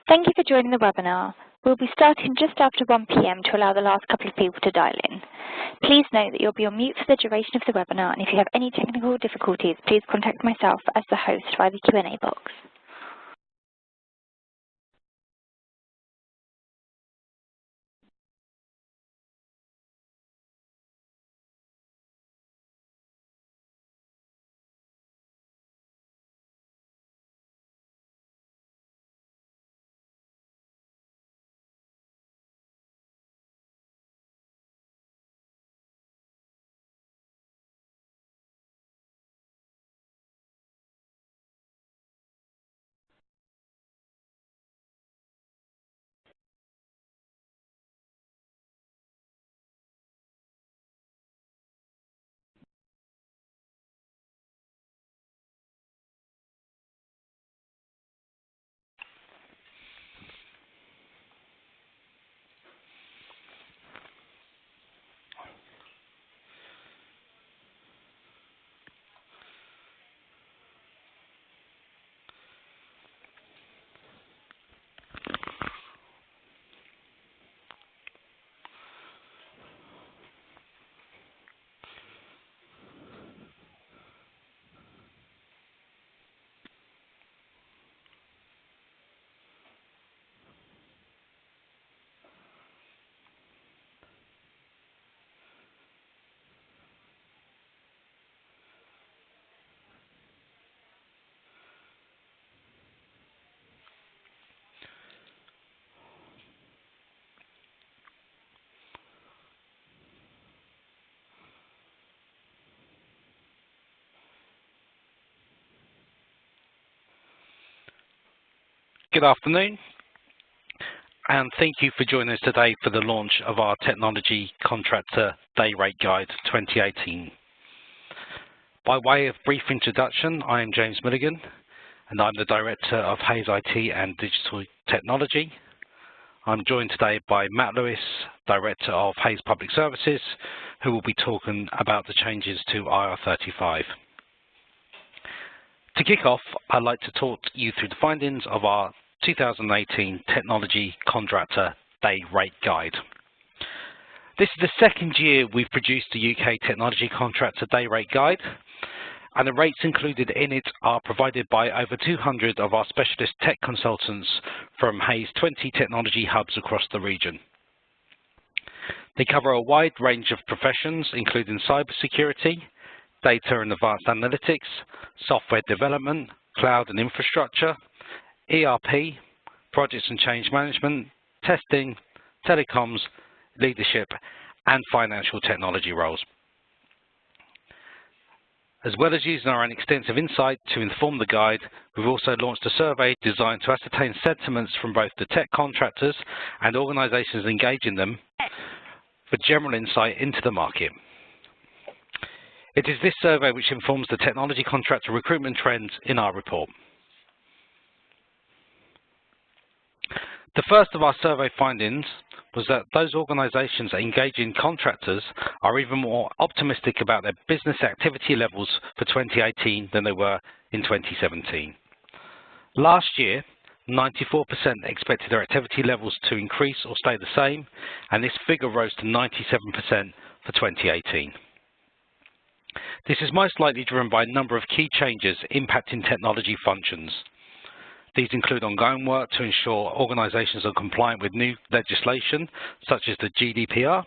Thank you for joining the webinar. We'll be starting just after 1 p.m. to allow the last couple of people to dial in. Please note that you'll be on mute for the duration of the webinar, and if you have any technical difficulties, please contact myself as the host via the Q&A box. Good afternoon, and thank you for joining us today for the launch of our Technology Contractor Day Rate Guide 2018. By way of brief introduction, I am James Milligan, and I'm the Director of Hayes IT and Digital Technology. I'm joined today by Matt Lewis, Director of Hayes Public Services, who will be talking about the changes to IR35. To kick off, I'd like to talk you through the findings of our 2018 Technology Contractor Day Rate Guide. This is the second year we've produced the UK Technology Contractor Day Rate Guide, and the rates included in it are provided by over 200 of our specialist tech consultants from Hayes' 20 technology hubs across the region. They cover a wide range of professions, including cybersecurity, data and advanced analytics, software development, cloud and infrastructure, ERP, projects and change management, testing, telecoms, leadership, and financial technology roles. As well as using our own extensive insight to inform the guide, we've also launched a survey designed to ascertain sentiments from both the tech contractors and organizations engaging them for general insight into the market. It is this survey which informs the technology contractor recruitment trends in our report. The first of our survey findings was that those organizations engaging contractors are even more optimistic about their business activity levels for 2018 than they were in 2017. Last year, 94% expected their activity levels to increase or stay the same, and this figure rose to 97% for 2018. This is most likely driven by a number of key changes impacting technology functions. These include ongoing work to ensure organizations are compliant with new legislation, such as the GDPR,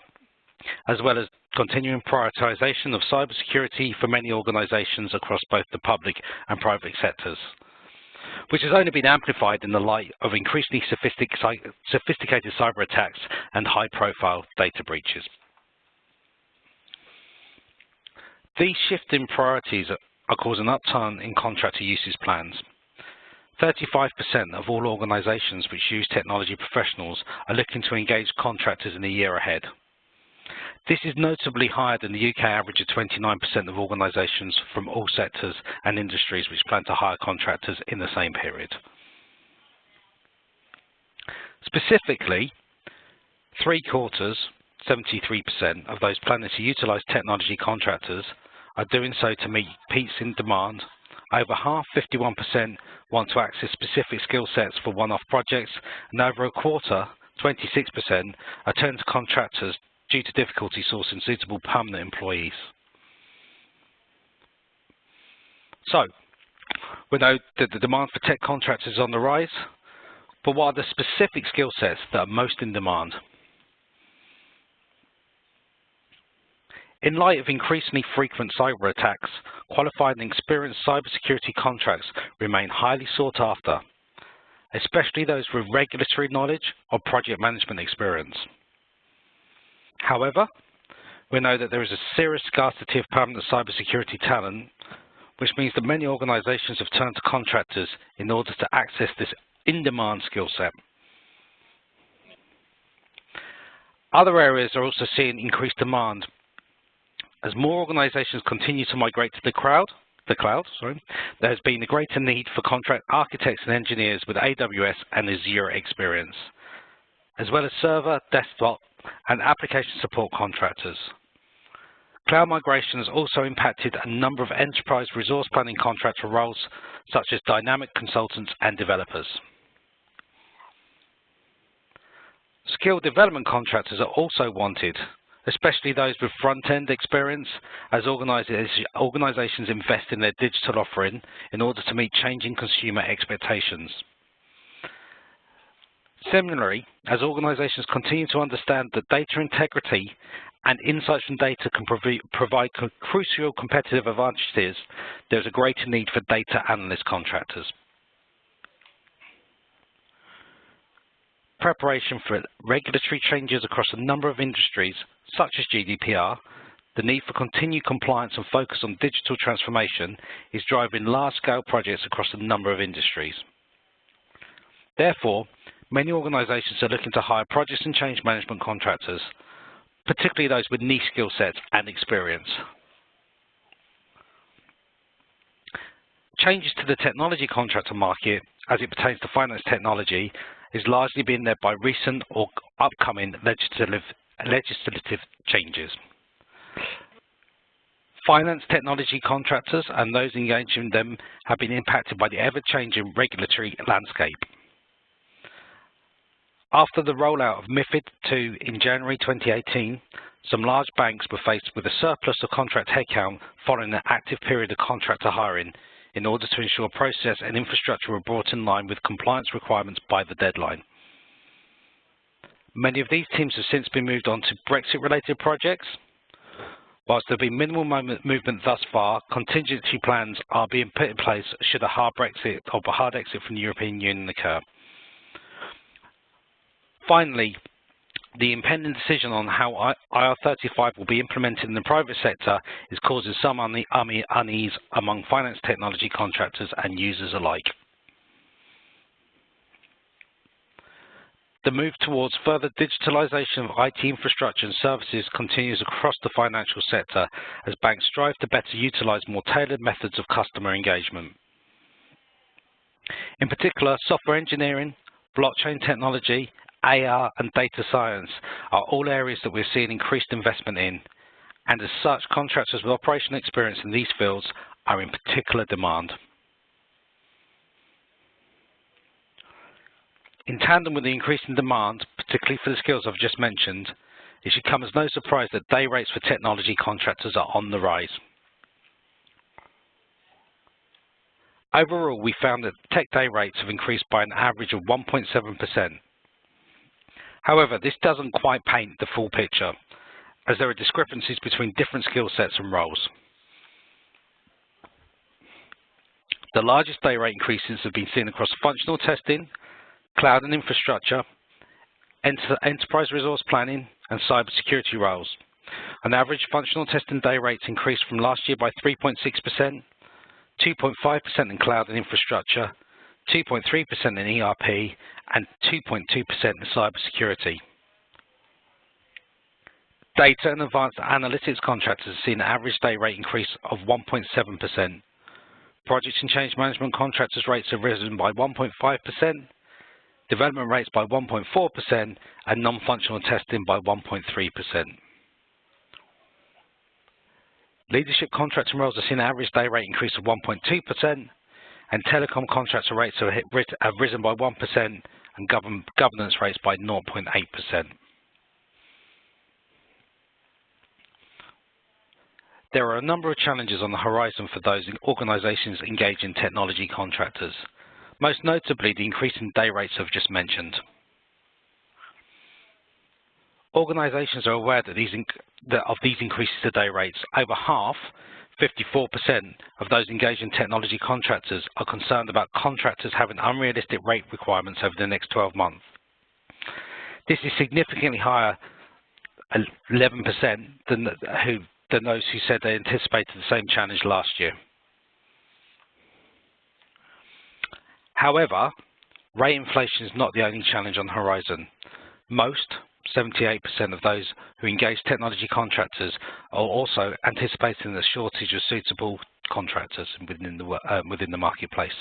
as well as continuing prioritization of cybersecurity for many organizations across both the public and private sectors, which has only been amplified in the light of increasingly sophisticated cyber attacks and high-profile data breaches. These shifting priorities are causing an upturn in contractor usage plans. 35% of all organizations which use technology professionals are looking to engage contractors in the year ahead. This is notably higher than the UK average of 29% of organizations from all sectors and industries which plan to hire contractors in the same period. Specifically, 3/4, 73% of those planning to utilize technology contractors are doing so to meet peaks in demand Over half, 51%, want to access specific skill sets for one-off projects, and over a quarter, 26%, are turned to contractors due to difficulty sourcing suitable permanent employees. So, we know that the demand for tech contractors is on the rise, but what are the specific skill sets that are most in demand? In light of increasingly frequent cyber attacks, qualified and experienced cybersecurity contracts remain highly sought after, especially those with regulatory knowledge or project management experience. However, we know that there is a serious scarcity of permanent cybersecurity talent, which means that many organizations have turned to contractors in order to access this in-demand skill set. Other areas are also seeing increased demand. As more organizations continue to migrate to the cloud, there has been a greater need for contract architects and engineers with AWS and Azure experience, as well as server, desktop, and application support contractors. Cloud migration has also impacted a number of enterprise resource planning contractor roles, such as dynamic consultants and developers. Skilled development contractors are also wanted, especially those with front-end experience, as organizations invest in their digital offering in order to meet changing consumer expectations. Similarly, as organizations continue to understand that data integrity and insights from data can provide crucial competitive advantages, there's a greater need for data analyst contractors. Preparation for regulatory changes across a number of industries, such as GDPR, the need for continued compliance and focus on digital transformation is driving large-scale projects across a number of industries. Therefore, many organizations are looking to hire projects and change management contractors, particularly those with niche skill sets and experience. Changes to the technology contractor market, as it pertains to finance technology, is largely being led by recent or upcoming legislative changes. Finance technology contractors and those engaged in them have been impacted by the ever-changing regulatory landscape. After the rollout of MiFID II in January 2018, some large banks were faced with a surplus of contract headcount following an active period of contractor hiring in order to ensure process and infrastructure were brought in line with compliance requirements by the deadline. Many of these teams have since been moved on to Brexit-related projects. Whilst there have been minimal movement thus far, contingency plans are being put in place should a hard Brexit or a hard exit from the European Union occur. Finally, the impending decision on how IR35 will be implemented in the private sector is causing some unease among finance technology contractors and users alike. The move towards further digitalization of IT infrastructure and services continues across the financial sector as banks strive to better utilize more tailored methods of customer engagement. In particular, software engineering, blockchain technology, AR and data science are all areas that we're seeing increased investment in, and as such, contractors with operational experience in these fields are in particular demand. In tandem with the increase in demand, particularly for the skills I've just mentioned, it should come as no surprise that day rates for technology contractors are on the rise. Overall, we found that tech day rates have increased by an average of 1.7%. However, this doesn't quite paint the full picture, as there are discrepancies between different skill sets and roles. The largest day rate increases have been seen across functional testing, cloud and infrastructure, enterprise resource planning, and cybersecurity roles. On average, functional testing day rates increased from last year by 3.6%, 2.5% in cloud and infrastructure, 2.3% in ERP, and 2.2% in cybersecurity. Data and advanced analytics contractors have seen an average day rate increase of 1.7%. Project and change management contractors' rates have risen by 1.5%, development rates by 1.4%, and non-functional testing by 1.3%. Leadership contracting roles have seen an average day rate increase of 1.2%, and telecom contractor rates have risen by 1%, and governance rates by 0.8%. There are a number of challenges on the horizon for those organisations engaged in technology contractors, most notably the increase in day rates I've just mentioned. Organisations are aware that of these increases to day rates. Over half, 54% of those engaged in technology contractors are concerned about contractors having unrealistic rate requirements over the next 12 months. This is significantly higher, 11%, than those who said they anticipated the same challenge last year. However, rate inflation is not the only challenge on the horizon. Most, 78% of those who engage technology contractors, are also anticipating the shortage of suitable contractors within the marketplace.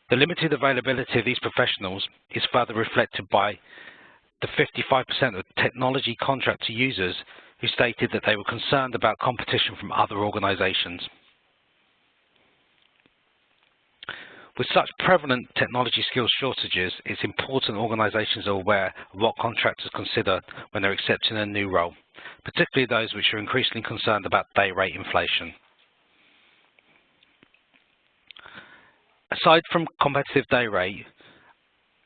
The limited availability of these professionals is further reflected by the 55% of technology contractor users who stated that they were concerned about competition from other organisations. With such prevalent technology skills shortages, it's important organisations are aware of what contractors consider when they're accepting a new role, particularly those which are increasingly concerned about day rate inflation. Aside from competitive day rate,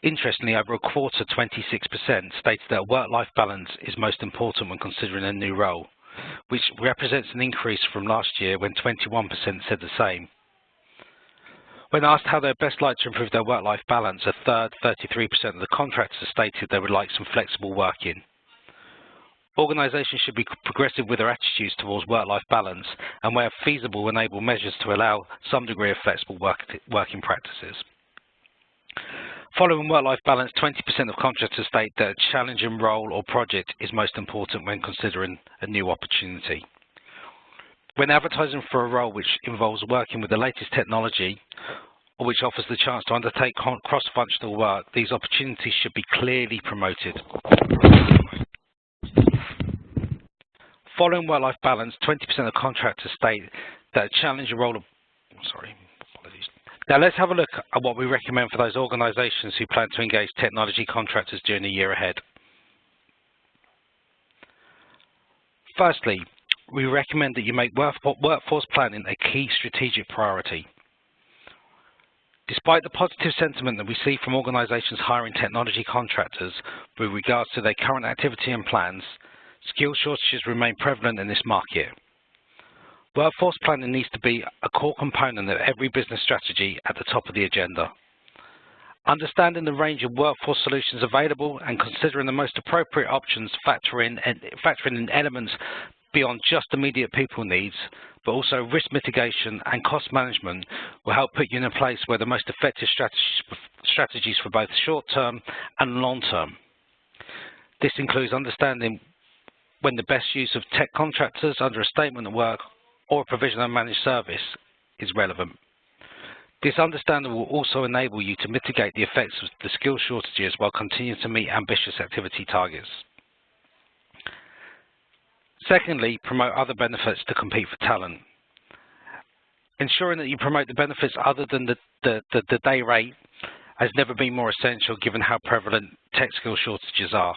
interestingly, over a quarter, 26%, stated that work-life balance is most important when considering a new role, which represents an increase from last year when 21% said the same. When asked how they'd best like to improve their work-life balance, a third, 33% of the contractors stated they would like some flexible working. Organisations should be progressive with their attitudes towards work-life balance and, where feasible, enable measures to allow some degree of flexible working practices. Following work-life balance, 20% of contractors state that a challenging role or project is most important when considering a new opportunity. When advertising for a role which involves working with the latest technology or which offers the chance to undertake cross-functional work, these opportunities should be clearly promoted. Following work-life balance, 20% of contractors state that a challenging role of... Now let's have a look at what we recommend for those organisations who plan to engage technology contractors during the year ahead. Firstly, we recommend that you make workforce planning a key strategic priority. Despite the positive sentiment that we see from organisations hiring technology contractors with regards to their current activity and plans, skill shortages remain prevalent in this market. Workforce planning needs to be a core component of every business strategy at the top of the agenda. Understanding the range of workforce solutions available and considering the most appropriate options factoring in elements beyond just immediate people needs, but also risk mitigation and cost management will help put you in a place where the most effective strategies for both short-term and long-term. This includes understanding when the best use of tech contractors under a statement of work or a provision of managed service is relevant. This understanding will also enable you to mitigate the effects of the skill shortages while continuing to meet ambitious activity targets. Secondly, promote other benefits to compete for talent. Ensuring that you promote the benefits other than the day rate has never been more essential given how prevalent tech skill shortages are.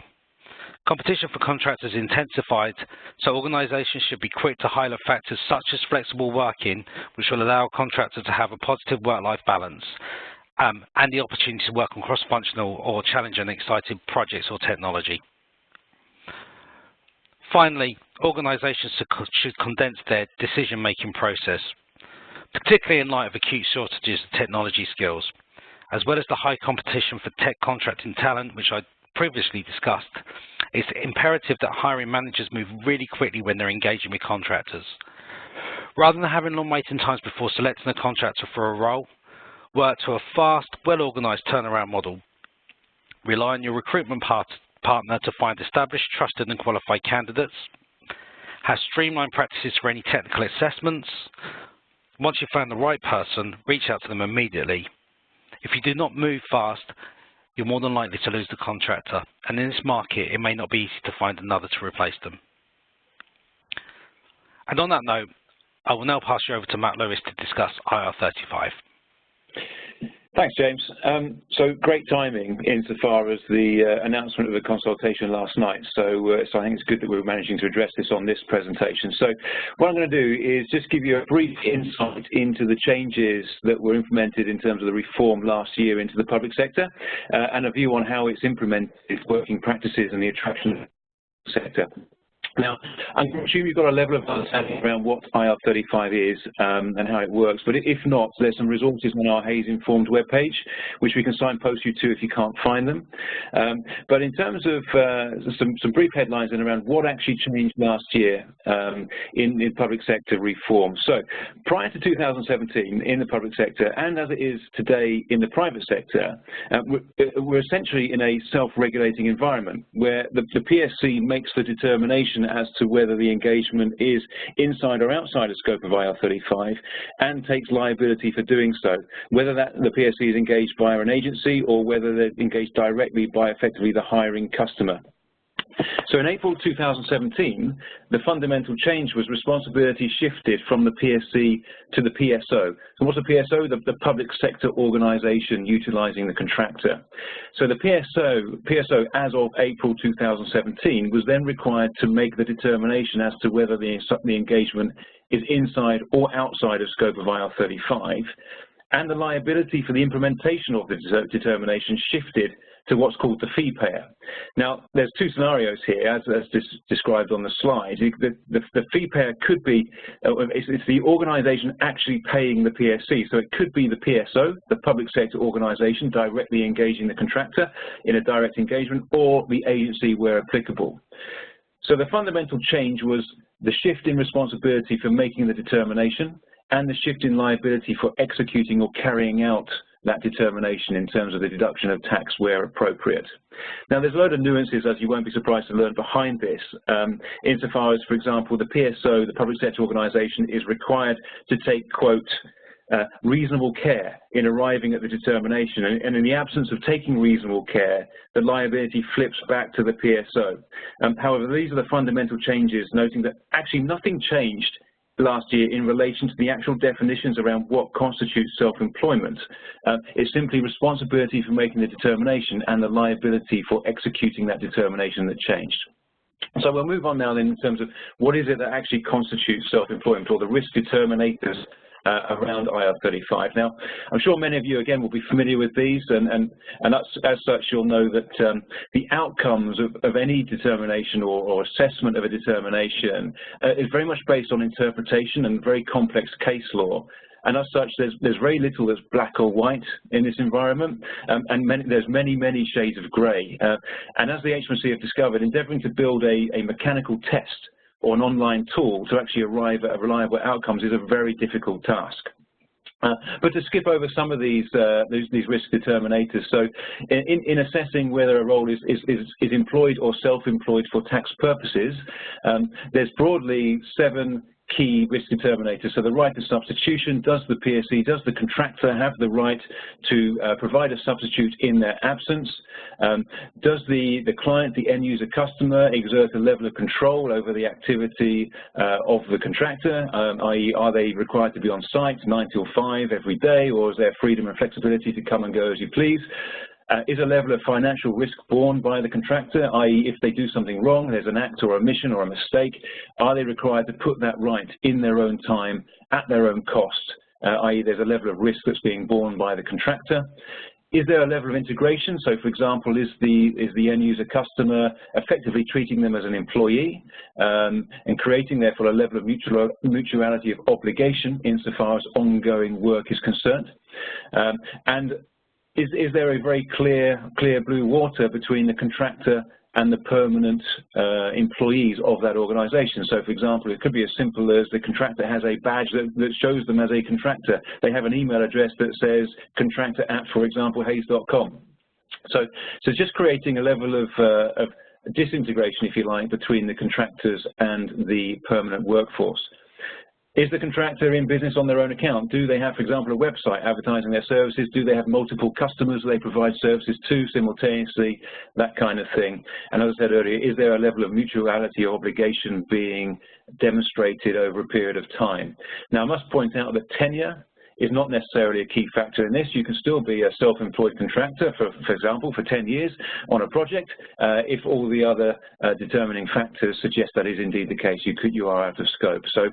Competition for contractors is intensified, so organisations should be quick to highlight factors such as flexible working, which will allow a contractor to have a positive work-life balance and the opportunity to work on cross-functional or challenging and exciting projects or technology. Finally, organisations should condense their decision-making process, particularly in light of acute shortages of technology skills, as well as the high competition for tech contracting talent, which I previously discussed. It's imperative that hiring managers move really quickly when they're engaging with contractors. Rather than having long waiting times before selecting a contractor for a role, work to a fast, well-organised turnaround model. Rely on your recruitment partner to find established, trusted and qualified candidates. Have streamlined practices for any technical assessments. Once you've found the right person, reach out to them immediately. If you do not move fast, you're more than likely to lose the contractor, and in this market, it may not be easy to find another to replace them. And on that note, I will now pass you over to Matt Lewis to discuss IR35. Thanks, James. So great timing insofar as the announcement of the consultation last night. So I think it's good that we're managing to address this on this presentation. So what I'm going to do is just give you a brief insight into the changes that were implemented in terms of the reform last year into the public sector and a view on how it's implemented working practices in the attraction sector. Now, I assume you've got a level of understanding around what IR35 is and how it works, but if not, there's some resources on our Hays Informed webpage, which we can signpost you to if you can't find them. But in terms of some brief headlines and around what actually changed last year in public sector reform. So, prior to 2017 in the public sector, and as it is today in the private sector, we're essentially in a self-regulating environment where the PSC makes the determination as to whether the engagement is inside or outside of scope of IR35 and takes liability for doing so, whether the PSC is engaged via an agency or whether they're engaged directly by effectively the hiring customer. So in April 2017, the fundamental change was responsibility shifted from the PSC to the PSO. So what's a PSO? The public sector organisation utilising the contractor. So the PSO, as of April 2017, was then required to make the determination as to whether the engagement is inside or outside of scope of IR35, and the liability for the implementation of the determination shifted to what's called the fee payer. Now, there's two scenarios here, as described on the slide. The fee payer could be, it's the organisation actually paying the PSC. So it could be the PSO, the public sector organisation, directly engaging the contractor in a direct engagement, or the agency where applicable. So the fundamental change was the shift in responsibility for making the determination and the shift in liability for executing or carrying out that determination in terms of the deduction of tax where appropriate. Now, there's a load of nuances, as you won't be surprised to learn, behind this, insofar as, for example, the PSO, the public sector organisation, is required to take, quote, reasonable care in arriving at the determination, and in the absence of taking reasonable care, the liability flips back to the PSO. However, these are the fundamental changes, noting that actually nothing changed last year in relation to the actual definitions around what constitutes self-employment. It's simply responsibility for making the determination and the liability for executing that determination that changed. So we'll move on now then in terms of what is it that actually constitutes self-employment, or the risk determinators around IR35. Now, I'm sure many of you, again, will be familiar with these, and as such, you'll know that the outcomes of any determination or assessment of a determination is very much based on interpretation and very complex case law. And as such, there's very little that's black or white in this environment, and there's many shades of grey. And as the HMRC have discovered, endeavouring to build a mechanical test or an online tool to actually arrive at reliable outcomes is a very difficult task. But to skip over some of these risk determinators, so in assessing whether a role is employed or self-employed for tax purposes, there's broadly 7 key risk determinators. So the right to substitution: does the PSC, does the contractor have the right to provide a substitute in their absence? Does the client, the end user customer, exert a level of control over the activity of the contractor, i.e. are they required to be on site 9 till 5 every day, or is there freedom and flexibility to come and go as you please? Is a level of financial risk borne by the contractor, i.e. if they do something wrong, there's an act or omission or a mistake, are they required to put that right in their own time, at their own cost, i.e. there's a level of risk that's being borne by the contractor? Is there a level of integration? So, for example, is the end user customer effectively treating them as an employee and creating, therefore, a level of mutuality of obligation insofar as ongoing work is concerned? And is there a very clear blue water between the contractor and the permanent employees of that organisation? So, for example, it could be as simple as the contractor has a badge that shows them as a contractor. They have an email address that says contractor at, for example, hays.com. So just creating a level of disintegration, if you like, between the contractors and the permanent workforce. Is the contractor in business on their own account? Do they have, for example, a website advertising their services? Do they have multiple customers they provide services to simultaneously? That kind of thing. And as I said earlier, is there a level of mutuality or obligation being demonstrated over a period of time? Now, I must point out that tenure is not necessarily a key factor in this. You can still be a self-employed contractor, for example, for 10 years on a project, if all the other determining factors suggest that is indeed the case. You are out of scope. So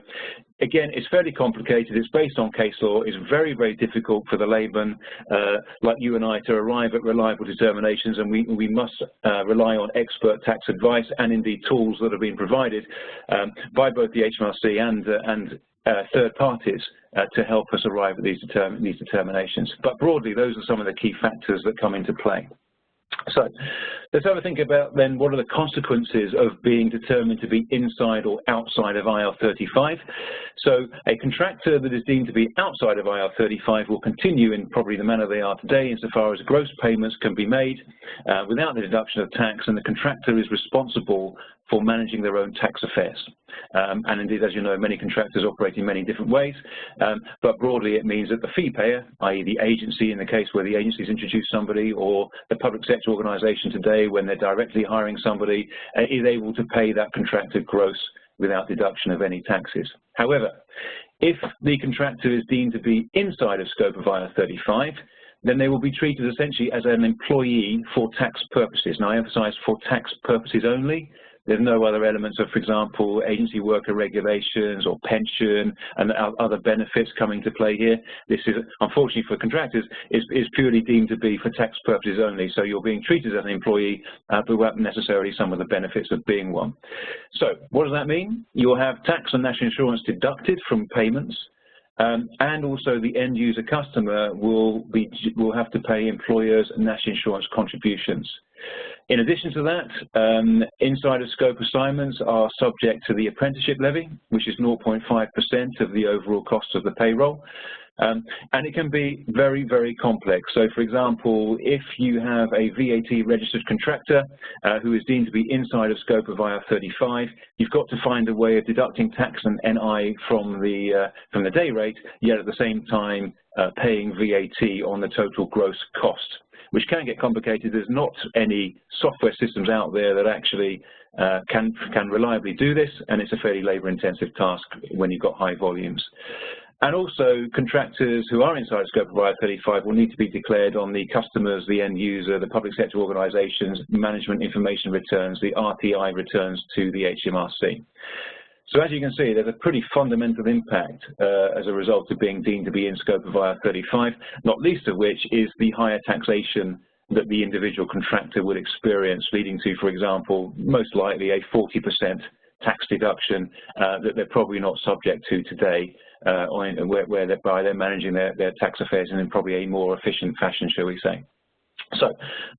again, it's fairly complicated. It's based on case law. It's very, very difficult for the layman like you and I to arrive at reliable determinations, and we must rely on expert tax advice and indeed tools that have been provided by both the HMRC and third parties to help us arrive at these determinations. But broadly, those are some of the key factors that come into play. So let's have a think about then what are the consequences of being determined to be inside or outside of IR35. So a contractor that is deemed to be outside of IR35 will continue in probably the manner they are today insofar as gross payments can be made without the deduction of tax, and the contractor is responsible for managing their own tax affairs. And indeed, as you know, many contractors operate in many different ways, but broadly it means that the fee payer, i.e. the agency in the case where the agency's introduced somebody, or the public sector organisation today when they're directly hiring somebody, is able to pay that contractor gross without deduction of any taxes. However, if the contractor is deemed to be inside of scope of IR35, then they will be treated essentially as an employee for tax purposes. Now, I emphasise for tax purposes only. There's no other elements of, for example, agency worker regulations or pension and other benefits coming to play here. This is, unfortunately for contractors, is purely deemed to be for tax purposes only. So you're being treated as an employee, but without necessarily some of the benefits of being one. So what does that mean? You'll have tax and national insurance deducted from payments. And also the end user customer will have to pay employers' national insurance contributions. In addition to that, inside of scope assignments are subject to the apprenticeship levy, which is 0.5% of the overall cost of the payroll. And it can be very, very complex. So, for example, if you have a VAT registered contractor who is deemed to be inside of scope of IR35, you've got to find a way of deducting tax and NI from the day rate, yet at the same time paying VAT on the total gross cost, which can get complicated. There's not any software systems out there that actually can reliably do this, and it's a fairly labour-intensive task when you've got high volumes. And also, contractors who are inside scope of IR35 will need to be declared on the customers, the end user, the public sector organisations, management information returns, the RTI returns to the HMRC. So as you can see, there's a pretty fundamental impact as a result of being deemed to be in scope of IR35, not least of which is the higher taxation that the individual contractor would experience, leading to, for example, most likely a 40% tax deduction that they're probably not subject to today, whereby they're managing their tax affairs in probably a more efficient fashion, shall we say. So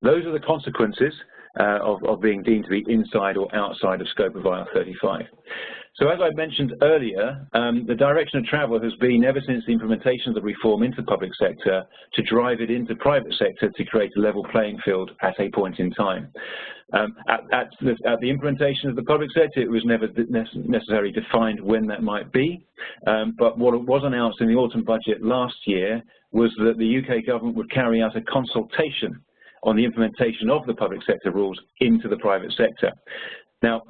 those are the consequences of being deemed to be inside or outside of scope of IR35. So as I mentioned earlier, the direction of travel has been, ever since the implementation of the reform into the public sector, to drive it into private sector to create a level playing field at a point in time. At the implementation of the public sector, it was never necessarily defined when that might be, but what was announced in the autumn budget last year was that the UK government would carry out a consultation on the implementation of the public sector rules into the private sector. Now,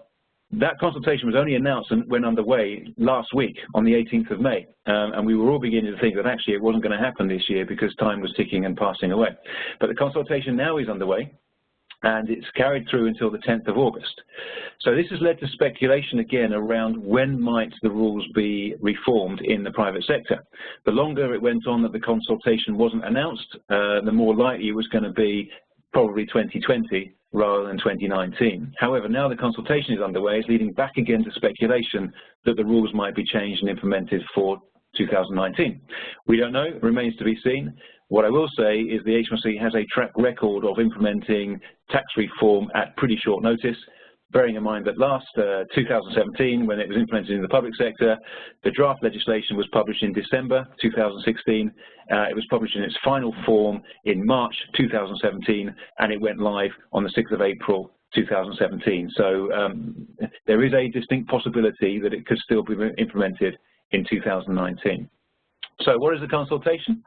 that consultation was only announced and went underway last week on the 18th of May, and we were all beginning to think that actually it wasn't going to happen this year because time was ticking and passing away. But the consultation now is underway, and it's carried through until the 10th of August. So this has led to speculation again around when might the rules be reformed in the private sector. The longer it went on that the consultation wasn't announced, the more likely it was going to be probably 2020 rather than 2019. However, now the consultation is underway, it's leading back again to speculation that the rules might be changed and implemented for 2019. We don't know, it remains to be seen. What I will say is the HMRC has a track record of implementing tax reform at pretty short notice, bearing in mind that last 2017, when it was implemented in the public sector, the draft legislation was published in December 2016. It was published in its final form in March 2017, and it went live on the 6th of April 2017. So there is a distinct possibility that it could still be implemented in 2019. So what is a consultation?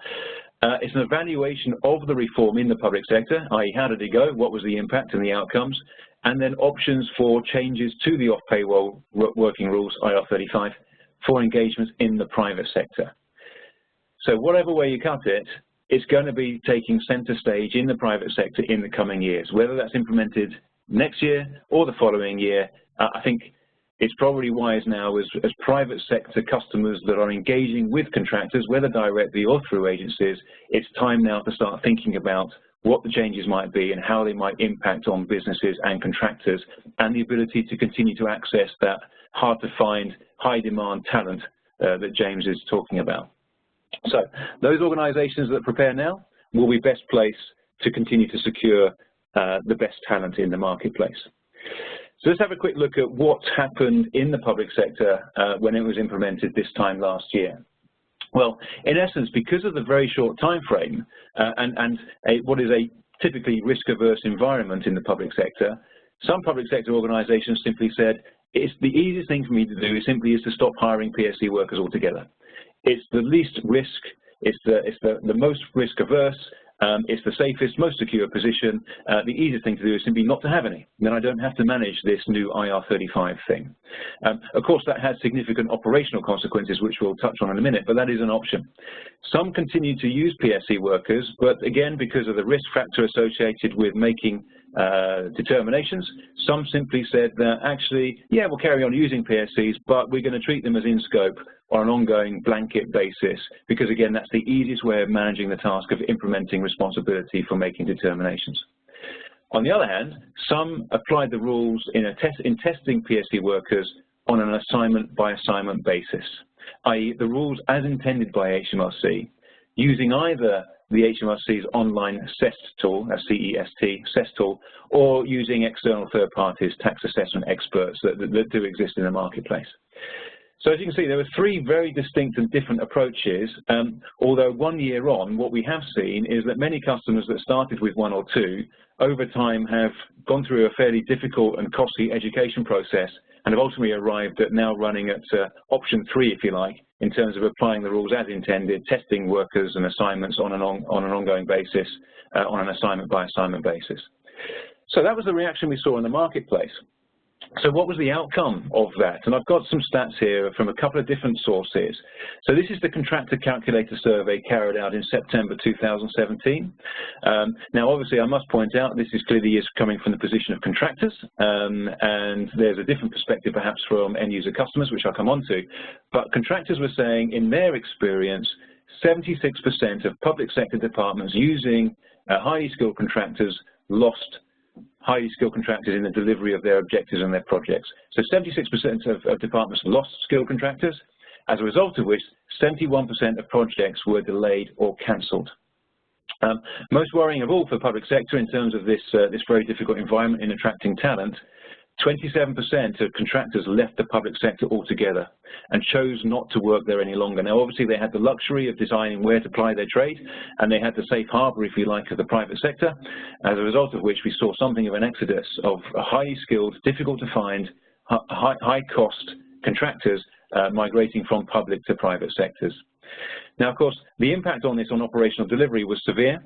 It's an evaluation of the reform in the public sector, i.e. how did it go, what was the impact and the outcomes, and then options for changes to the off-payroll working rules, IR35, for engagements in the private sector. So whatever way you cut it, it's going to be taking center stage in the private sector in the coming years. Whether that's implemented next year or the following year, I think it's probably wise now as private sector customers that are engaging with contractors, whether directly or through agencies, it's time now to start thinking about what the changes might be and how they might impact on businesses and contractors, and the ability to continue to access that hard-to-find, high-demand talent that James is talking about. So those organizations that prepare now will be best placed to continue to secure the best talent in the marketplace. So let's have a quick look at what happened in the public sector when it was implemented this time last year. Well, in essence, because of the very short time frame and what is a typically risk-averse environment in the public sector, some public sector organizations simply said, it's the easiest thing for me to do simply is to stop hiring PSC workers altogether. It's the least risk, it's the most risk-averse, it's the safest, most secure position. The easiest thing to do is simply not to have any. Then I don't have to manage this new IR35 thing. Of course, that has significant operational consequences, which we'll touch on in a minute, but that is an option. Some continue to use PSC workers, but again, because of the risk factor associated with making determinations, some simply said that actually, yeah, we'll carry on using PSCs, but we're going to treat them as in scope on an ongoing blanket basis, because again, that's the easiest way of managing the task of implementing responsibility for making determinations. On the other hand, some applied the rules in testing PSC workers on an assignment by assignment basis, i.e. the rules as intended by HMRC, using either the HMRC's online CEST tool, that's C-E-S-T, CEST tool, or using external third parties, tax assessment experts that do exist in the marketplace. So as you can see, there were three very distinct and different approaches, although 1 year on, what we have seen is that many customers that started with one or two, over time have gone through a fairly difficult and costly education process and have ultimately arrived at now running at option 3, if you like, in terms of applying the rules as intended, testing workers and assignments on an ongoing basis, on an assignment by assignment basis. So that was the reaction we saw in the marketplace. So what was the outcome of that? And I've got some stats here from a couple of different sources. So this is the Contractor Calculator survey carried out in September 2017. Now, obviously, I must point out this is clearly coming from the position of contractors, and there's a different perspective perhaps from end-user customers, which I'll come on to. But contractors were saying, in their experience, 76% of public sector departments using highly skilled contractors lost highly skilled contractors in the delivery of their objectives and their projects. So 76% of departments lost skilled contractors, as a result of which 71% of projects were delayed or cancelled. Most worrying of all for the public sector in terms of this very difficult environment in attracting talent, 27% of contractors left the public sector altogether and chose not to work there any longer. Now, obviously, they had the luxury of designing where to ply their trade, and they had the safe harbor, if you like, of the private sector, as a result of which we saw something of an exodus of highly skilled, difficult to find, high-cost contractors migrating from public to private sectors. Now, of course, the impact on this on operational delivery was severe,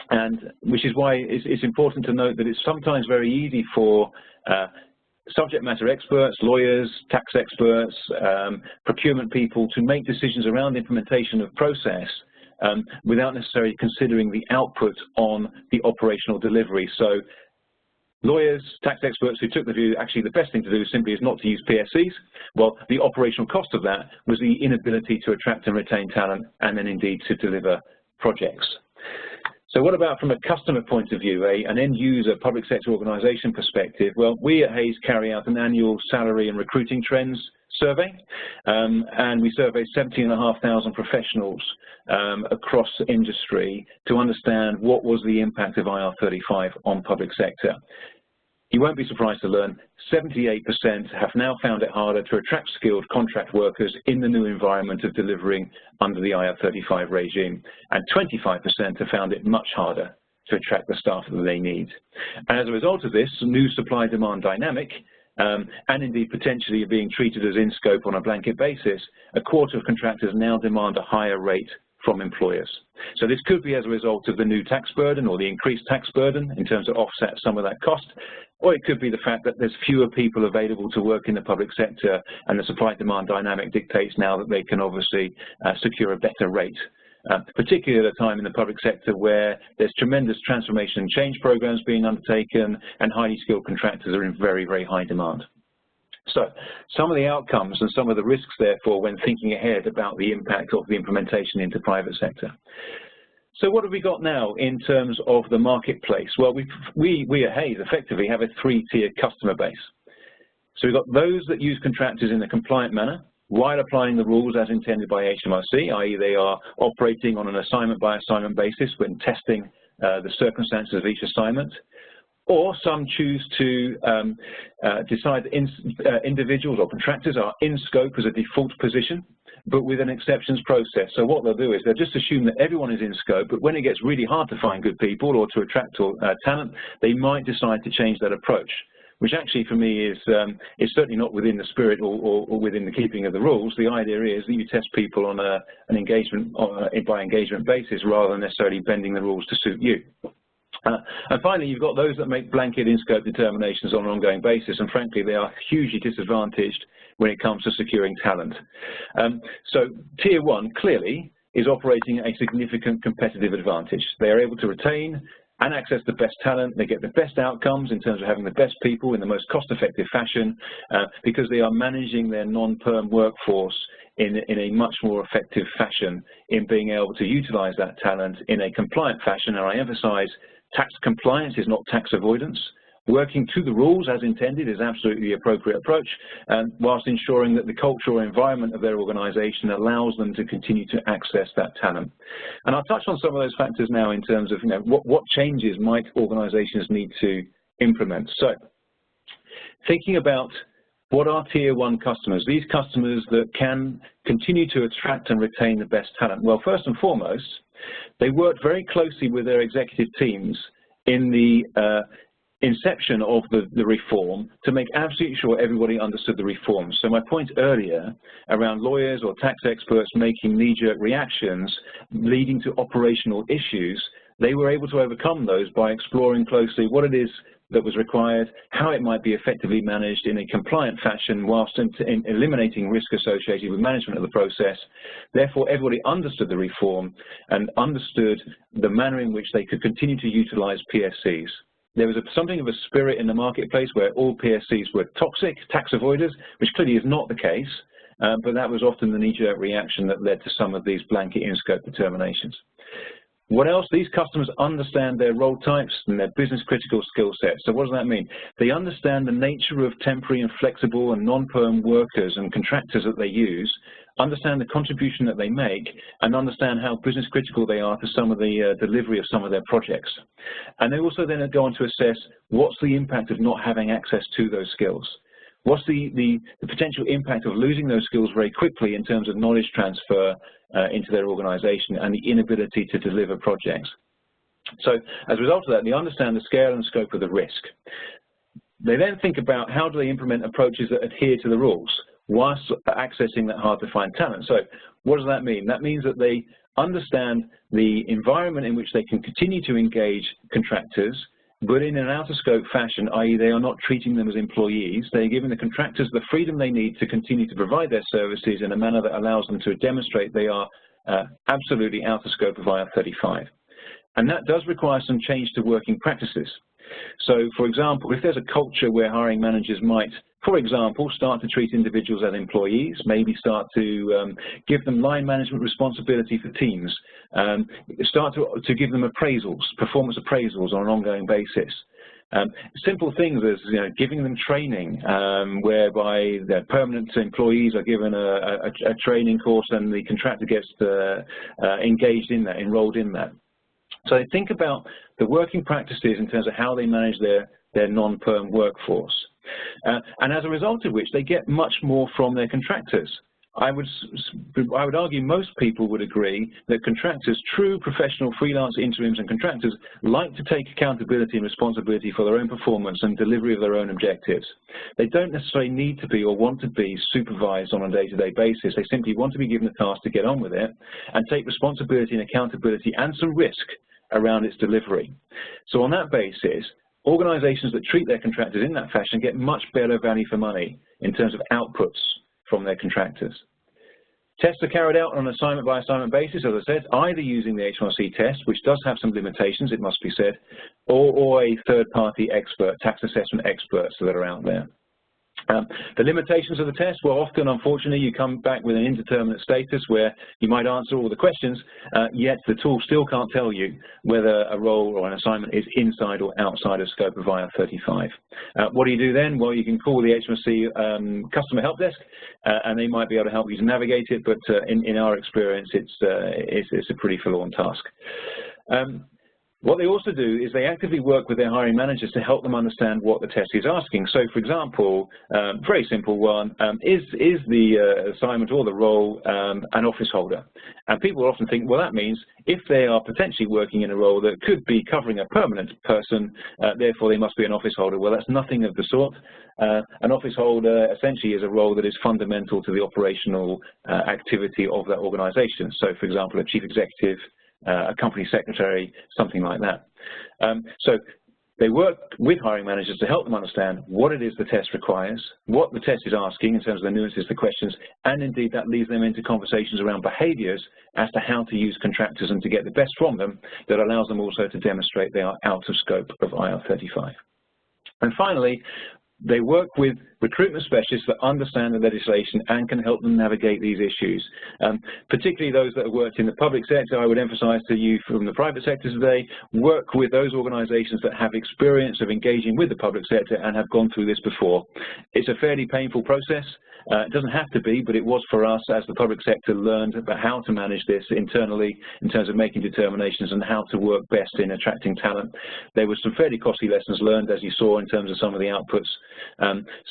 and which is why it's important to note that it's sometimes very easy for subject matter experts, lawyers, tax experts, procurement people to make decisions around the implementation of process without necessarily considering the output on the operational delivery. So lawyers, tax experts who took the view actually the best thing to do simply is not to use PSCs. Well, the operational cost of that was the inability to attract and retain talent and then indeed to deliver projects. So what about from a customer point of view, an end-user public sector organization perspective? Well, we at Hays carry out an annual salary and recruiting trends survey, and we surveyed 17,500 professionals across industry to understand what was the impact of IR35 on public sector. You won't be surprised to learn 78% have now found it harder to attract skilled contract workers in the new environment of delivering under the IR35 regime, and 25% have found it much harder to attract the staff that they need. And as a result of this new supply-demand dynamic, and indeed potentially being treated as in scope on a blanket basis, a quarter of contractors now demand a higher rate from employers. So this could be as a result of the new tax burden or the increased tax burden in terms of offset some of that cost, or it could be the fact that there's fewer people available to work in the public sector and the supply-demand dynamic dictates now that they can obviously secure a better rate. Particularly at a time in the public sector where there's tremendous transformation and change programs being undertaken and highly skilled contractors are in very, very high demand. So some of the outcomes and some of the risks, therefore, when thinking ahead about the impact of the implementation into private sector. So what have we got now in terms of the marketplace? Well, we at Hays effectively have a three-tier customer base. So we've got those that use contractors in a compliant manner while applying the rules as intended by HMRC, i.e. they are operating on an assignment-by-assignment basis when testing the circumstances of each assignment. Or some choose to decide that individuals or contractors are in scope as a default position, but with an exceptions process. So what they'll do is they'll just assume that everyone is in scope, but when it gets really hard to find good people or to attract talent, they might decide to change that approach, which actually for me is certainly not within the spirit or within the keeping of the rules. The idea is that you test people on an engagement by engagement basis rather than necessarily bending the rules to suit you. And finally, you've got those that make blanket in-scope determinations on an ongoing basis, and frankly, they are hugely disadvantaged when it comes to securing talent. So Tier 1 clearly is operating at a significant competitive advantage. They are able to retain and access the best talent. They get the best outcomes in terms of having the best people in the most cost-effective fashion because they are managing their non-perm workforce in a much more effective fashion in being able to utilize that talent in a compliant fashion. And I emphasize tax compliance is not tax avoidance. Working to the rules as intended is absolutely the appropriate approach, whilst ensuring that the cultural environment of their organization allows them to continue to access that talent. And I'll touch on some of those factors now in terms of what changes might organizations need to implement. So thinking about what are Tier 1 customers, these customers that can continue to attract and retain the best talent. Well, first and foremost, they worked very closely with their executive teams in the inception of the reform to make absolutely sure everybody understood the reform. So my point earlier around lawyers or tax experts making knee-jerk reactions leading to operational issues, they were able to overcome those by exploring closely what it is that was required, how it might be effectively managed in a compliant fashion whilst in eliminating risk associated with management of the process. Therefore, everybody understood the reform and understood the manner in which they could continue to utilize PSCs. There was something of a spirit in the marketplace where all PSCs were toxic, tax avoiders, which clearly is not the case, but that was often the knee-jerk reaction that led to some of these blanket in-scope determinations. What else? These customers understand their role types and their business critical skill sets. So what does that mean? They understand the nature of temporary and flexible and non-perm workers and contractors that they use, understand the contribution that they make, and understand how business critical they are to some of the delivery of some of their projects. And they also then go on to assess what's the impact of not having access to those skills. What's the potential impact of losing those skills very quickly in terms of knowledge transfer into their organization and the inability to deliver projects. So as a result of that, they understand the scale and scope of the risk. They then think about how do they implement approaches that adhere to the rules whilst accessing that hard-to-find talent. So what does that mean? That means that they understand the environment in which they can continue to engage contractors, but in an out-of-scope fashion, i.e. they are not treating them as employees. They're giving the contractors the freedom they need to continue to provide their services in a manner that allows them to demonstrate they are absolutely out of scope of IR35. And that does require some change to working practices. So, for example, if there's a culture where hiring managers might, for example, start to treat individuals as employees, maybe start to give them line management responsibility for teams, start to give them appraisals, performance appraisals on an ongoing basis. Simple things as giving them training, whereby their permanent employees are given a training course and the contractor gets engaged in that, enrolled in that. So they think about the working practices in terms of how they manage their non-perm workforce. And as a result of which, they get much more from their contractors, I would argue most people would agree that contractors, true professional freelance interims and contractors, like to take accountability and responsibility for their own performance and delivery of their own objectives. They don't necessarily need to be or want to be supervised on a day-to-day basis. They simply want to be given a task to get on with it and take responsibility and accountability and some risk around its delivery. So on that basis, organizations that treat their contractors in that fashion get much better value for money in terms of outputs from their contractors. Tests are carried out on an assignment-by-assignment basis, as I said, either using the H1C test, which does have some limitations, it must be said, or a third-party expert, tax assessment experts that are out there. The limitations of the test, well, often, unfortunately, you come back with an indeterminate status where you might answer all the questions, yet the tool still can't tell you whether a role or an assignment is inside or outside of scope of IR35. What do you do then? Well, you can call the HMRC customer help desk, and they might be able to help you to navigate it, but in our experience, it's a pretty forlorn task. What they also do is they actively work with their hiring managers to help them understand what the test is asking. So, for example, very simple one, is the assignment or the role an office holder? And people often think, well, that means if they are potentially working in a role that could be covering a permanent person, therefore they must be an office holder. Well, that's nothing of the sort. An office holder essentially is a role that is fundamental to the operational activity of that organization. So, for example, a chief executive, a company secretary, something like that. So they work with hiring managers to help them understand what it is the test requires, what the test is asking in terms of the nuances, the questions, and indeed that leads them into conversations around behaviors as to how to use contractors and to get the best from them that allows them also to demonstrate they are out of scope of IR35. And finally, they work with recruitment specialists that understand the legislation and can help them navigate these issues. Particularly those that have worked in the public sector, I would emphasize to you from the private sector today, work with those organizations that have experience of engaging with the public sector and have gone through this before. It's a fairly painful process. It doesn't have to be, but it was for us as the public sector learned about how to manage this internally in terms of making determinations and how to work best in attracting talent. There were some fairly costly lessons learned, as you saw, in terms of some of the outputs.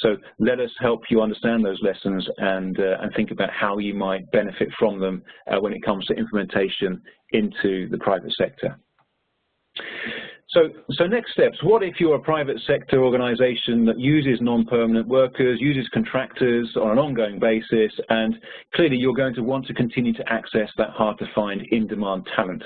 So let us help you understand those lessons and think about how you might benefit from them when it comes to implementation into the private sector. So next steps, what if you're a private sector organization that uses non-permanent workers, uses contractors on an ongoing basis, and clearly you're going to want to continue to access that hard-to-find in-demand talent?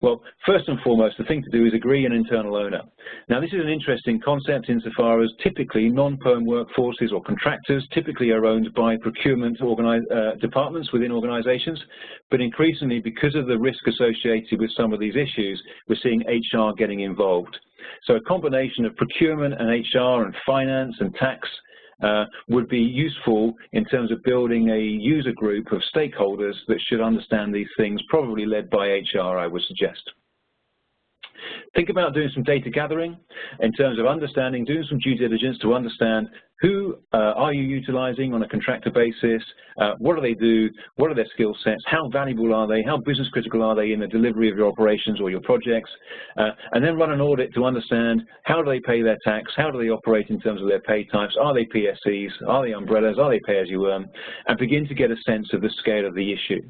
Well, first and foremost, the thing to do is agree an internal owner. Now, this is an interesting concept insofar as typically non-perm workforces or contractors typically are owned by procurement departments within organizations, but increasingly, because of the risk associated with some of these issues, we're seeing HR getting involved. So a combination of procurement and HR and finance and tax would be useful in terms of building a user group of stakeholders that should understand these things, probably led by HR, I would suggest. Think about doing some data gathering in terms of understanding, doing some due diligence to understand who are you utilizing on a contractor basis, what do they do, what are their skill sets, how valuable are they, how business critical are they in the delivery of your operations or your projects, and then run an audit to understand how do they pay their tax, how do they operate in terms of their pay types, are they PSCs, are they umbrellas, are they pay-as-you-earn, and begin to get a sense of the scale of the issue.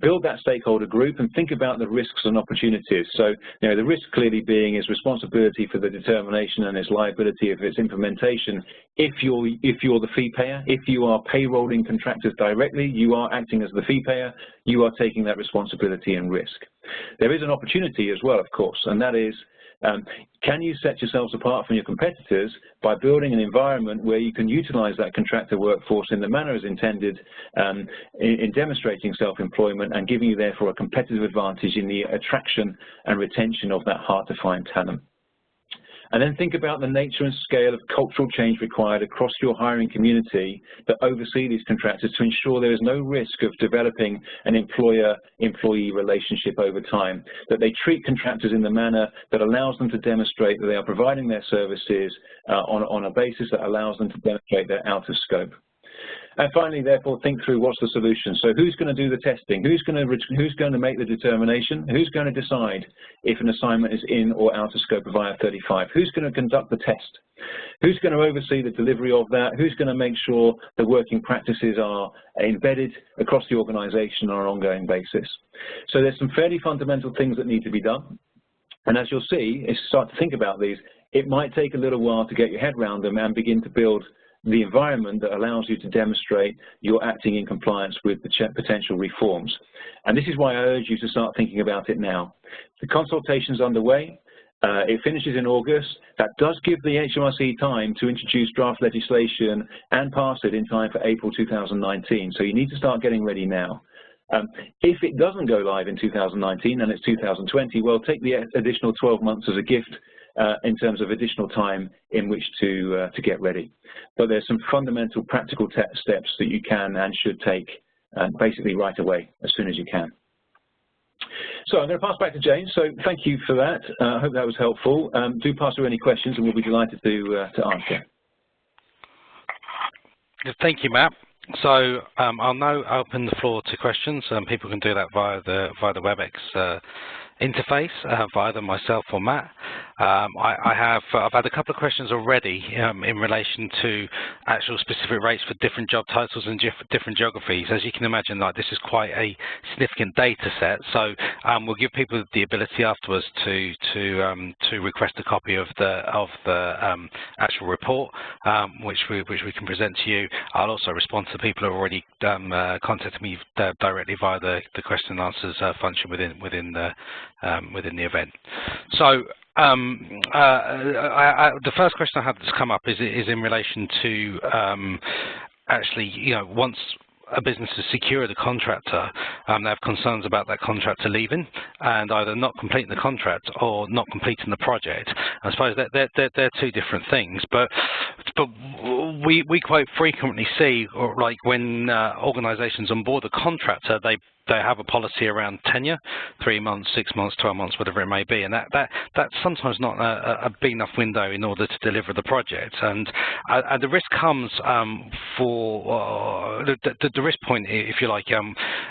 Build that stakeholder group and think about the risks and opportunities. So, you know, the risk clearly being is responsibility for the determination and its liability of its implementation. If you're the fee payer, if you are payrolling contractors directly, you are acting as the fee payer, you are taking that responsibility and risk. There is an opportunity as well, of course, and that is, can you set yourselves apart from your competitors by building an environment where you can utilize that contractor workforce in the manner as intended in demonstrating self-employment and giving you therefore a competitive advantage in the attraction and retention of that hard-to-find talent? And then think about the nature and scale of cultural change required across your hiring community that oversee these contractors to ensure there is no risk of developing an employer-employee relationship over time, that they treat contractors in the manner that allows them to demonstrate that they are providing their services on a basis that allows them to demonstrate they're out of scope. And finally, therefore, think through what's the solution. So who's going to do the testing? Who's going to make the determination? Who's going to decide if an assignment is in or out of scope of IR35? Who's going to conduct the test? Who's going to oversee the delivery of that? Who's going to make sure the working practices are embedded across the organization on an ongoing basis? So there's some fairly fundamental things that need to be done. And as you'll see, if you start to think about these, it might take a little while to get your head around them and begin to build the environment that allows you to demonstrate you're acting in compliance with the potential reforms. And this is why I urge you to start thinking about it now. The consultation's underway. It finishes in August. That does give the HMRC time to introduce draft legislation and pass it in time for April 2019. So you need to start getting ready now. If it doesn't go live in 2019 and it's 2020, well, take the additional 12 months as a gift in terms of additional time in which to get ready. But there's some fundamental practical steps that you can and should take basically right away as soon as you can. So I'm going to pass back to James. So thank you for that. I hope that was helpful. Do pass through any questions and we'll be delighted to answer. Thank you, Matt. So I'll now open the floor to questions. People can do that via the WebEx interface, via either myself or Matt. I've had a couple of questions already in relation to actual specific rates for different job titles and different geographies. As you can imagine, like, this is quite a significant data set. So we'll give people the ability afterwards to request a copy of the actual report, which we can present to you. I'll also respond to people who have already contacted me directly via the question and answers function within the event. So the first question I have that's come up is in relation to actually, once a business has secured a contractor, they have concerns about that contractor leaving and either not completing the contract or not completing the project. I suppose they're two different things, but we quite frequently see, like, when organisations onboard a contractor, they have a policy around tenure, 3 months, 6 months, 12 months, whatever it may be, and that's sometimes not a big enough window in order to deliver the project. And the risk comes for the risk point, if you like,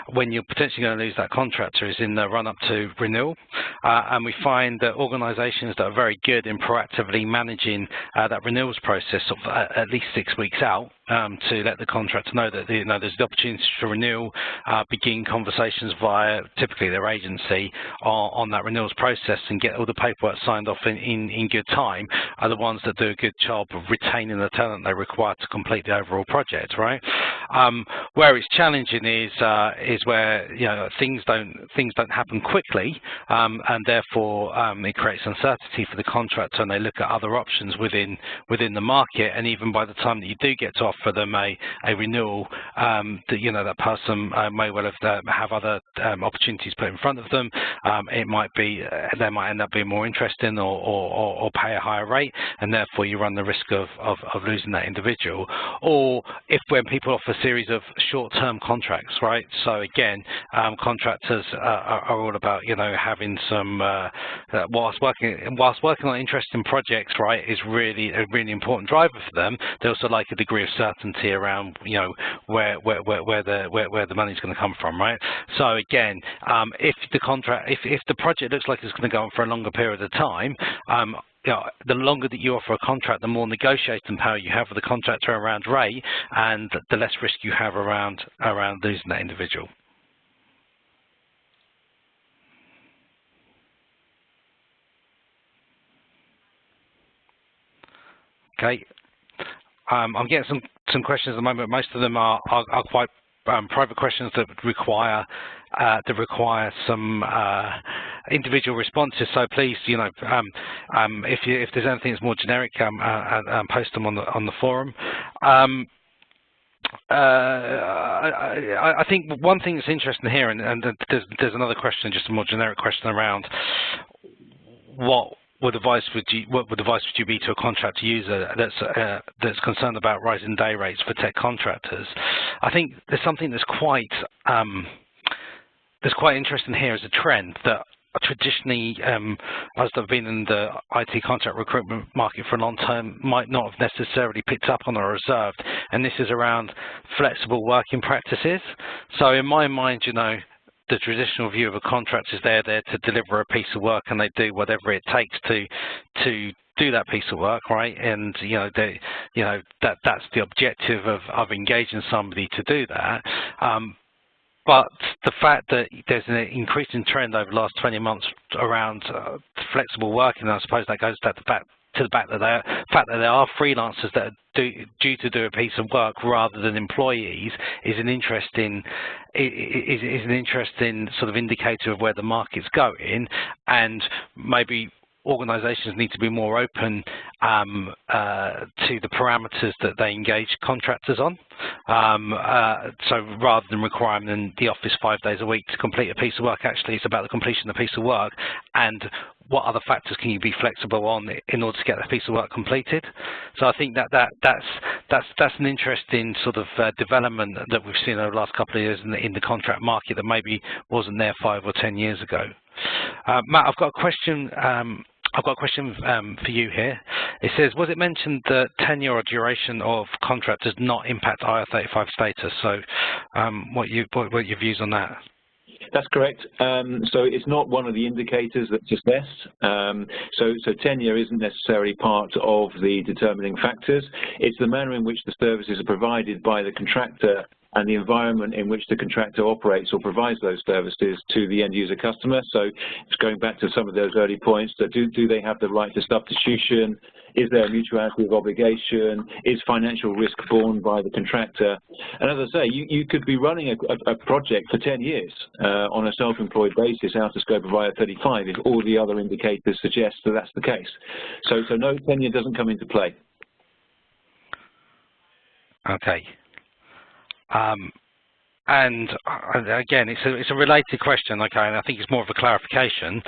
when you're potentially going to lose that contractor is in the run-up to renewal, and we find that organisations that are very good in proactively managing that renewals process of at least 6 weeks out, to let the contractor know that there's the opportunity to renew, begin conversations via typically their agency on that renewals process and get all the paperwork signed off in good time, are the ones that do a good job of retaining the talent they require to complete the overall project, right? Where it's challenging is where things don't happen quickly, and therefore it creates uncertainty for the contractor, and they look at other options within the market, and even by the time that you do get to offer them a renewal, that person may well have other opportunities put in front of them. It might be they might end up being more interesting or pay a higher rate, and therefore you run the risk of losing that individual. Or if when people offer a series of short-term contracts, right? So again, contractors are all about having some whilst working on interesting projects, right, is really a really important driver for them. They also like a degree of certainty around where the money's going to come from, right? So again, if the project looks like it's going to go on for a longer period of time, the longer that you offer a contract, the more negotiating power you have with the contractor around rate, and the less risk you have around losing that individual. Okay, I'm getting some questions at the moment. Most of them are quite private questions that require some individual responses. So please, if there's anything that's more generic, post them on the forum. I think one thing that's interesting here, and there's another question, just a more generic question around what advice would you be to a contractor user that's concerned about rising day rates for tech contractors? I think there's something that's quite interesting here as a trend, that traditionally, us that have been in the IT contract recruitment market for a long time, might not have necessarily picked up on or observed, and this is around flexible working practices. So in my mind, you know, the traditional view of a contract is they're there to deliver a piece of work, and they do whatever it takes to do that piece of work, right? And that's the objective of engaging somebody to do that. But the fact that there's an increasing trend over the last 20 months around flexible working, I suppose that goes back to the fact that there are freelancers that are due to do a piece of work rather than employees is an interesting sort of indicator of where the market's going, and maybe organisations need to be more open to the parameters that they engage contractors on. So rather than requiring them in the office 5 days a week to complete a piece of work, actually it's about the completion of the piece of work and what other factors can you be flexible on in order to get that piece of work completed. So I think that's an interesting sort of development that we've seen over the last couple of years in the contract market that maybe wasn't there 5 or 10 years ago. Matt, I've got a question. For you here. It says, was it mentioned that tenure or duration of contract does not impact IR35 status? So what are your views on that? That's correct. So it's not one of the indicators that's assessed. So tenure isn't necessarily part of the determining factors. It's the manner in which the services are provided by the contractor and the environment in which the contractor operates or provides those services to the end user customer. So it's going back to some of those early points, that do they have the right to substitution? Is there a mutuality of obligation? Is financial risk borne by the contractor? And as I say, you could be running a project for 10 years on a self-employed basis out of scope of IR35 if all the other indicators suggest that that's the case. So no, tenure doesn't come into play. Okay. And again, it's a related question, okay, and I think it's more of a clarification.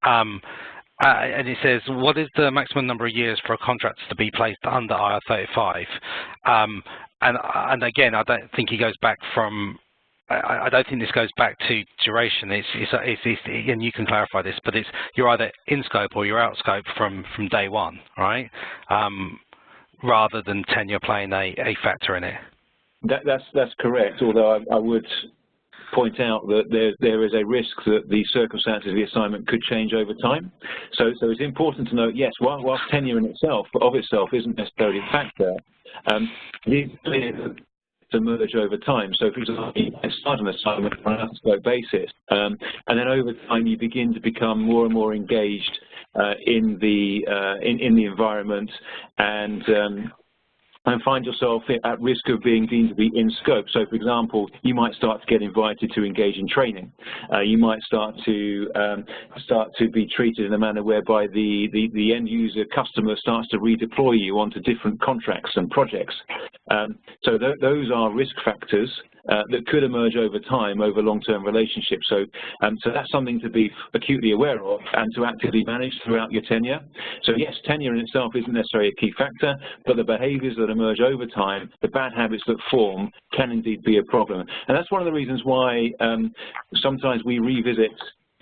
And it says, what is the maximum number of years for a contract to be placed under IR35? And again, I don't think he goes back from. I don't think this goes back to duration. And you can clarify this, but you're either in scope or you're out scope from day one, right? Rather than tenure playing a factor in it. That's correct, although I would point out that there is a risk that the circumstances of the assignment could change over time. So it's important to note, yes, whilst tenure in itself, of itself, isn't necessarily a factor, it is to merge over time. So for example, you start an assignment on an out-of-scope basis, and then over time you begin to become more and more engaged in the environment and find yourself at risk of being deemed to be in scope. So, for example, you might start to get invited to engage in training. You might start to be treated in a manner whereby the end user customer starts to redeploy you onto different contracts and projects. So those are risk factors that could emerge over time, over long-term relationships. So that's something to be acutely aware of and to actively manage throughout your tenure. So yes, tenure in itself isn't necessarily a key factor, but the behaviours that emerge over time, the bad habits that form, can indeed be a problem. And that's one of the reasons why sometimes we revisit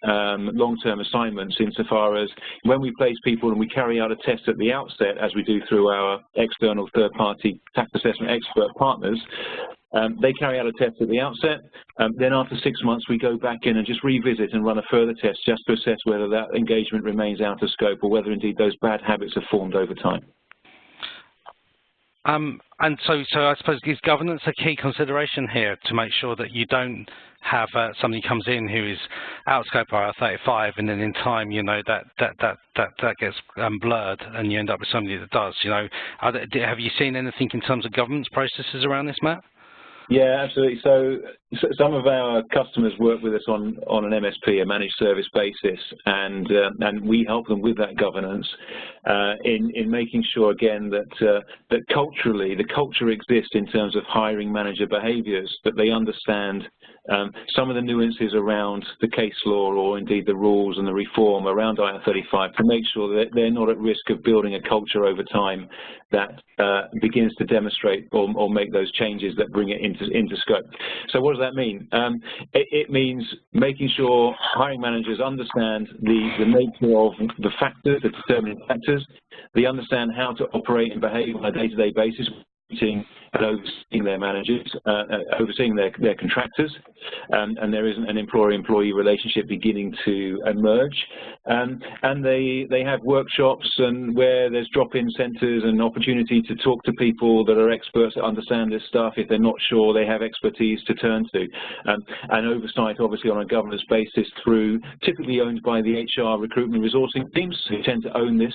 long-term assignments, insofar as when we place people and we carry out a test at the outset, as we do through our external third-party tax assessment expert partners. They carry out a test at the outset, then after 6 months we go back in and just revisit and run a further test just to assess whether that engagement remains out of scope or whether indeed those bad habits have formed over time. And so I suppose, is governance a key consideration here to make sure that you don't have somebody comes in who is out of scope IR35 and then in time, you know, that gets blurred and you end up with somebody that does, you know. Have you seen anything in terms of governance processes around this, Matt? Yeah, absolutely. So some of our customers work with us on an MSP, a managed service basis, and we help them with that governance in making sure, again, that culturally the culture exists in terms of hiring manager behaviours, that they understand some of the nuances around the case law or indeed the rules and the reform around IR35 to make sure that they're not at risk of building a culture over time that begins to demonstrate or make those changes that bring it into scope. So what does that mean? It means making sure hiring managers understand the nature of the factors, the determining factors. They understand how to operate and behave on a day-to-day basis, and overseeing their managers, overseeing their contractors, and there isn't an employer-employee relationship beginning to emerge. And they have workshops and where there's drop-in centres and opportunity to talk to people that are experts that understand this stuff. If they're not sure, they have expertise to turn to. And oversight, obviously, on a governance basis through typically owned by the HR recruitment resourcing teams who tend to own this.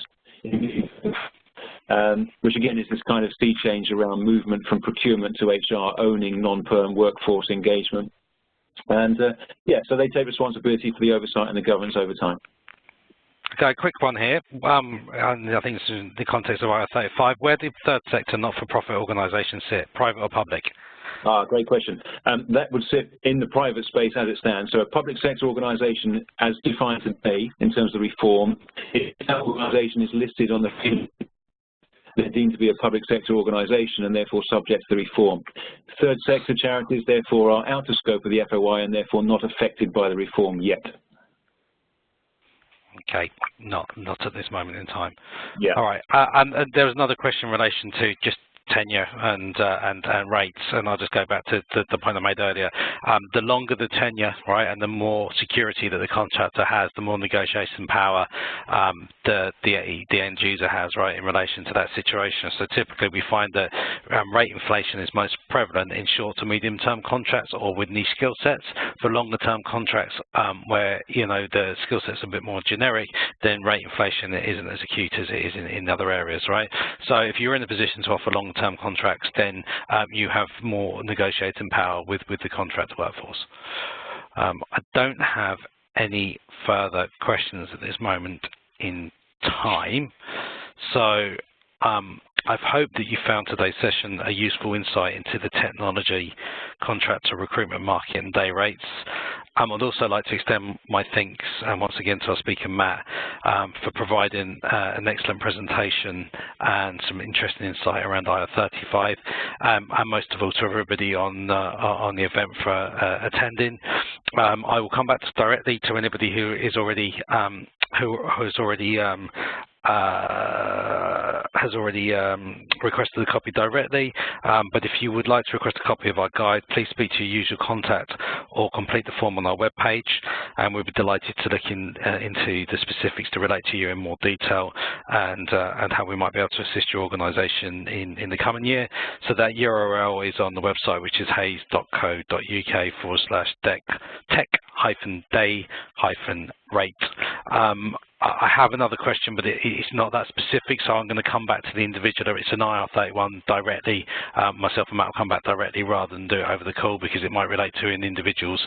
Which again is this kind of sea change around movement from procurement to HR owning non-perm workforce engagement. And yeah, so they take responsibility for the oversight and the governance over time. Okay, a quick one here. And I think it's in the context of IR35. Where do third sector not-for-profit organisations sit, private or public? Great question. That would sit in the private space as it stands. So a public sector organisation as defined today in terms of reform, if that organisation is listed on the field, they're deemed to be a public sector organisation and therefore subject to the reform. Third sector charities therefore are out of scope of the FOI and therefore not affected by the reform yet. Okay, not at this moment in time. Yeah. All right, and there was another question in relation to just tenure and rates, and I'll just go back to the point I made earlier. The longer the tenure, right, and the more security that the contractor has, the more negotiation power the end user has, right, in relation to that situation. So typically we find that rate inflation is most prevalent in short to medium term contracts or with niche skill sets. For longer term contracts where, you know, the skill set's a bit more generic, then rate inflation isn't as acute as it is in other areas, right? So if you're in a position to offer long-term contracts, then you have more negotiating power with the contract workforce. I don't have any further questions at this moment in time. So I've hoped that you found today's session a useful insight into the technology, contractor recruitment market and day rates. I'd also like to extend my thanks once again to our speaker, Matt, for providing an excellent presentation and some interesting insight around IR35, and most of all to everybody on the event for attending. I will come back directly to anybody who is already has already requested a copy directly, but if you would like to request a copy of our guide, please speak to your usual contact or complete the form on our webpage, and we'll be delighted to look into the specifics to relate to you in more detail and how we might be able to assist your organisation in the coming year. So that URL is on the website, which is hayes.co.uk/tech-day-rate. I have another question, but it's not that specific, so I'm going to come back to the individual. It's an IR31 directly. Myself and Matt will come back directly rather than do it over the call because it might relate to an individual's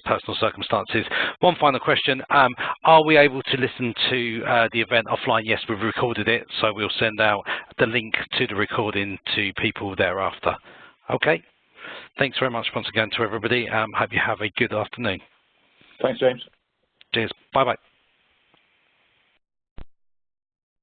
personal circumstances. One final question. Are we able to listen to the event offline? Yes, we've recorded it, so we'll send out the link to the recording to people thereafter. Okay. Thanks very much once again to everybody. Hope you have a good afternoon. Thanks, James. Cheers. Bye-bye.